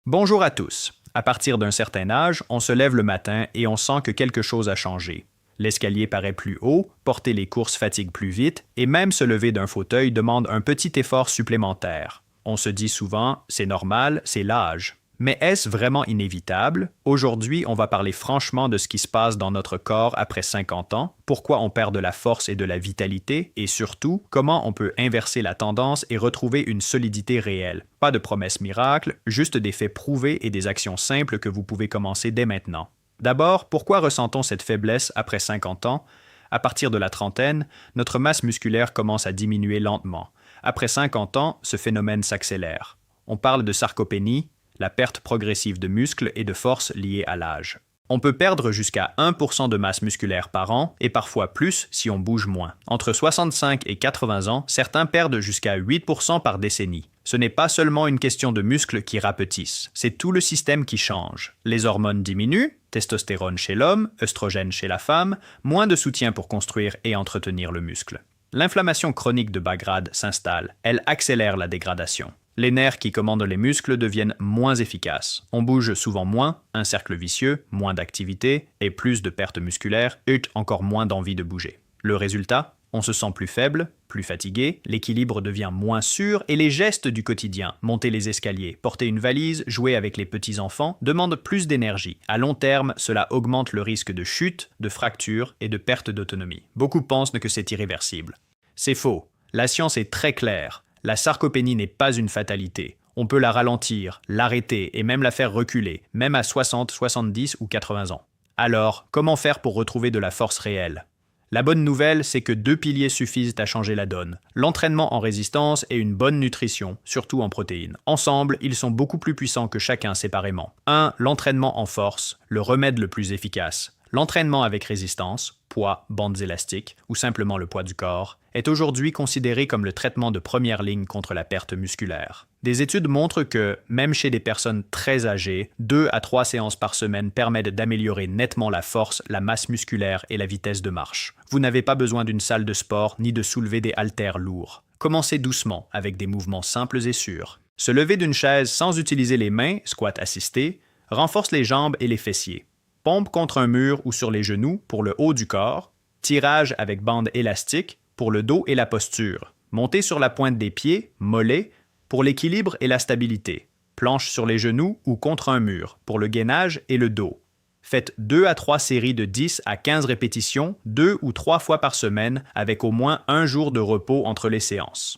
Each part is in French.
Bonjour à tous. À partir d'un certain âge, on se lève le matin et on sent que quelque chose a changé. L'escalier paraît plus haut, porter les courses fatigue plus vite, et même se lever d'un fauteuil demande un petit effort supplémentaire. On se dit souvent, c'est normal, c'est l'âge. Mais est-ce vraiment inévitable? Aujourd'hui, on va parler franchement de ce qui se passe dans notre corps après 50 ans, pourquoi on perd de la force et de la vitalité, et surtout, comment on peut inverser la tendance et retrouver une solidité réelle. Pas de promesses miracles, juste des faits prouvés et des actions simples que vous pouvez commencer dès maintenant. D'abord, pourquoi ressent-on cette faiblesse après 50 ans? À partir de la trentaine, notre masse musculaire commence à diminuer lentement. Après 50 ans, ce phénomène s'accélère. On parle de sarcopénie, la perte progressive de muscles et de force liée à l'âge. On peut perdre jusqu'à 1% de masse musculaire par an et parfois plus si on bouge moins. Entre 65 et 80 ans, certains perdent jusqu'à 8% par décennie. Ce n'est pas seulement une question de muscles qui rapetissent, c'est tout le système qui change. Les hormones diminuent, testostérone chez l'homme, œstrogène chez la femme, moins de soutien pour construire et entretenir le muscle. L'inflammation chronique de bas grade s'installe, elle accélère la dégradation. Les nerfs qui commandent les muscles deviennent moins efficaces. On bouge souvent moins, un cercle vicieux, moins d'activité et plus de pertes musculaires et encore moins d'envie de bouger. Le résultat? On se sent plus faible, plus fatigué, l'équilibre devient moins sûr et les gestes du quotidien, monter les escaliers, porter une valise, jouer avec les petits-enfants, demandent plus d'énergie. À long terme, cela augmente le risque de chute, de fracture et de perte d'autonomie. Beaucoup pensent que c'est irréversible. C'est faux. La science est très claire. La sarcopénie n'est pas une fatalité. On peut la ralentir, l'arrêter et même la faire reculer, même à 60, 70 ou 80 ans. Alors, comment faire pour retrouver de la force réelle? La bonne nouvelle, c'est que 2 piliers suffisent à changer la donne. L'entraînement en résistance et une bonne nutrition, surtout en protéines. Ensemble, ils sont beaucoup plus puissants que chacun séparément. 1. L'entraînement en force, le remède le plus efficace. L'entraînement avec résistance, poids, bandes élastiques ou simplement le poids du corps, est aujourd'hui considéré comme le traitement de première ligne contre la perte musculaire. Des études montrent que, même chez des personnes très âgées, 2 à 3 séances par semaine permettent d'améliorer nettement la force, la masse musculaire et la vitesse de marche. Vous n'avez pas besoin d'une salle de sport ni de soulever des haltères lourds. Commencez doucement, avec des mouvements simples et sûrs. Se lever d'une chaise sans utiliser les mains, squat assisté, renforce les jambes et les fessiers. Pompe contre un mur ou sur les genoux pour le haut du corps, tirage avec bande élastique pour le dos et la posture, monter sur la pointe des pieds, mollets, pour l'équilibre et la stabilité, planche sur les genoux ou contre un mur pour le gainage et le dos. Faites 2 à 3 séries de 10 à 15 répétitions 2 ou 3 fois par semaine avec au moins un jour de repos entre les séances.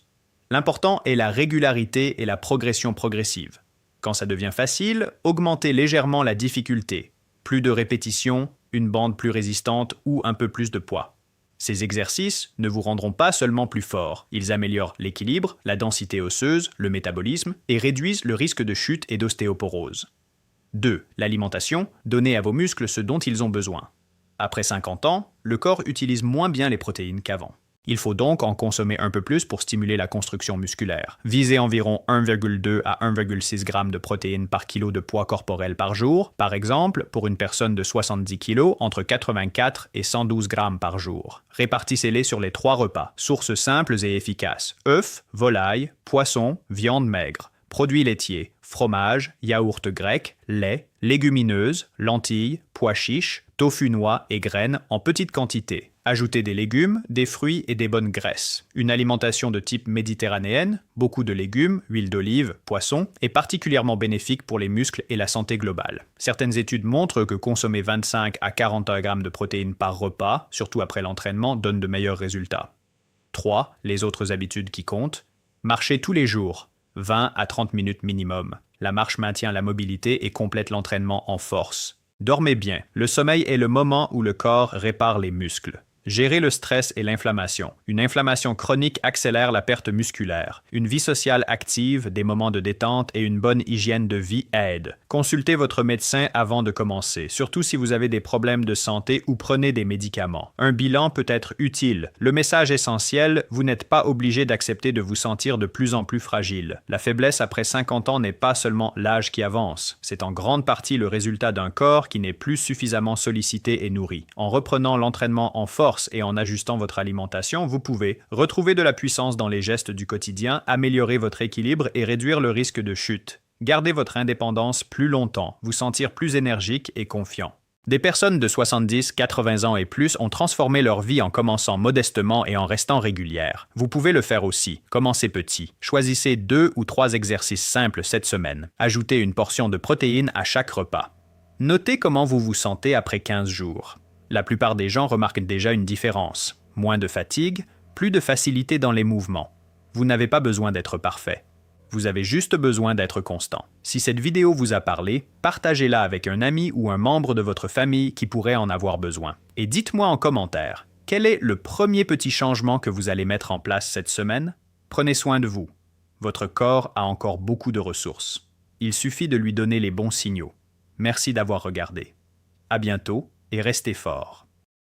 L'important est la régularité et la progression progressive. Quand ça devient facile, augmentez légèrement la difficulté. Plus de répétitions, une bande plus résistante ou un peu plus de poids. Ces exercices ne vous rendront pas seulement plus fort, ils améliorent l'équilibre, la densité osseuse, le métabolisme et réduisent le risque de chute et d'ostéoporose. 2. L'alimentation, donnez à vos muscles ce dont ils ont besoin. Après 50 ans, le corps utilise moins bien les protéines qu'avant. Il faut donc en consommer un peu plus pour stimuler la construction musculaire. Visez environ 1,2 à 1,6 g de protéines par kilo de poids corporel par jour. Par exemple, pour une personne de 70 kg, entre 84 et 112 g par jour. Répartissez-les sur les 3 repas. Sources simples et efficaces. Œufs, volailles, poissons, viande maigre. Produits laitiers, fromage, yaourt grec, lait, légumineuses, lentilles, pois chiches, tofu noix et graines en petite quantité. Ajoutez des légumes, des fruits et des bonnes graisses. Une alimentation de type méditerranéenne, beaucoup de légumes, huile d'olive, poisson, est particulièrement bénéfique pour les muscles et la santé globale. Certaines études montrent que consommer 25 à 41 g de protéines par repas, surtout après l'entraînement, donne de meilleurs résultats. 3. Les autres habitudes qui comptent. Marchez tous les jours, 20 à 30 minutes minimum. La marche maintient la mobilité et complète l'entraînement en force. Dormez bien. Le sommeil est le moment où le corps répare les muscles. Gérez le stress et l'inflammation. Une inflammation chronique accélère la perte musculaire. Une vie sociale active, des moments de détente et une bonne hygiène de vie aident. Consultez votre médecin avant de commencer, surtout si vous avez des problèmes de santé ou prenez des médicaments. Un bilan peut être utile. Le message essentiel, vous n'êtes pas obligé d'accepter de vous sentir de plus en plus fragile. La faiblesse après 50 ans n'est pas seulement l'âge qui avance. C'est en grande partie le résultat d'un corps qui n'est plus suffisamment sollicité et nourri. En reprenant l'entraînement en force et en ajustant votre alimentation, vous pouvez retrouver de la puissance dans les gestes du quotidien, améliorer votre équilibre et réduire le risque de chute. Gardez votre indépendance plus longtemps, vous sentir plus énergique et confiant. Des personnes de 70, 80 ans et plus ont transformé leur vie en commençant modestement et en restant régulières. Vous pouvez le faire aussi. Commencez petit. Choisissez 2 ou 3 exercices simples cette semaine. Ajoutez une portion de protéines à chaque repas. Notez comment vous vous sentez après 15 jours. La plupart des gens remarquent déjà une différence. Moins de fatigue, plus de facilité dans les mouvements. Vous n'avez pas besoin d'être parfait. Vous avez juste besoin d'être constant. Si cette vidéo vous a parlé, partagez-la avec un ami ou un membre de votre famille qui pourrait en avoir besoin. Et dites-moi en commentaire, quel est le premier petit changement que vous allez mettre en place cette semaine? Prenez soin de vous. Votre corps a encore beaucoup de ressources. Il suffit de lui donner les bons signaux. Merci d'avoir regardé. À bientôt et restez forts.